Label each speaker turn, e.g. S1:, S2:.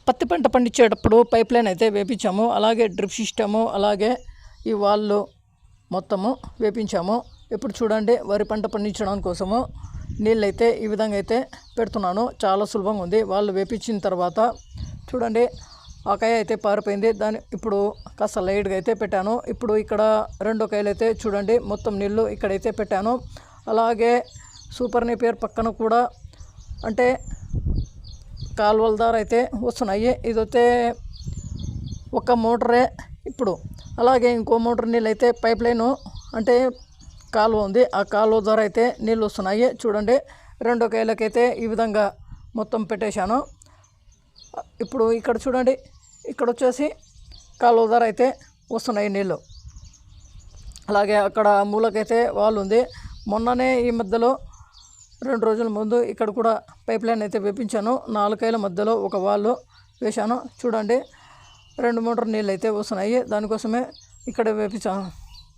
S1: పత్తి పంట పండించేటప్పుడు pipe line అయితే వేపించాము, అలాగే డ్రిప్ సిస్టము, అలాగే ఈ వాళ్ళు మొత్తము వేపించాము. ఇప్పుడు చూడండి వరి పంట పండించడం కోసము నీళ్ళైతే ఈ విధంగా అయితే పెడుతున్నాను. చాలా సులభంగా ఉంది. వాళ్ళు వేపించిన తర్వాత చూడండి ఆ కాయ అయితే పారిపోయింది. దాన్ని ఇప్పుడు కాస్త లైట్గా అయితే పెట్టాను. ఇప్పుడు ఇక్కడ 2 కాయలు అయితే చూడండి మొత్తం నీళ్ళు ఇక్కడైతే పెట్టాను. అలాగే సూపర్ నేపియర్ పక్కన కూడా అంటే కాలువల ద్వారా అయితే వస్తున్నాయి. ఇదైతే ఒక మోటరే ఇప్పుడు. అలాగే ఇంకో మోటార్ నీళ్ళు అయితే పైప్ లైను అంటే కాలువ ఉంది, ఆ కాలువ ద్వారా అయితే నీళ్ళు వస్తున్నాయి. చూడండి 2 కాయలకైతే ఈ విధంగా మొత్తం పెట్టేశాను. ఇప్పుడు ఇక్కడ చూడండి ఇక్కడ వచ్చేసి కాలువ ద్వారా అయితే వస్తున్నాయి నీళ్ళు. అలాగే అక్కడ మూలకైతే వాళ్ళు ఉంది. మొన్ననే ఈ మధ్యలో 2 రోజుల ముందు ఇక్కడ కూడా పైప్ లైన్ అయితే వేపించాను. 4 కాయల మధ్యలో ఒక వాళ్ళు వేశాను. చూడండి 2 మోటార్ నీళ్ళు అయితే వస్తున్నాయి. దానికోసమే ఇక్కడ వేపించాను.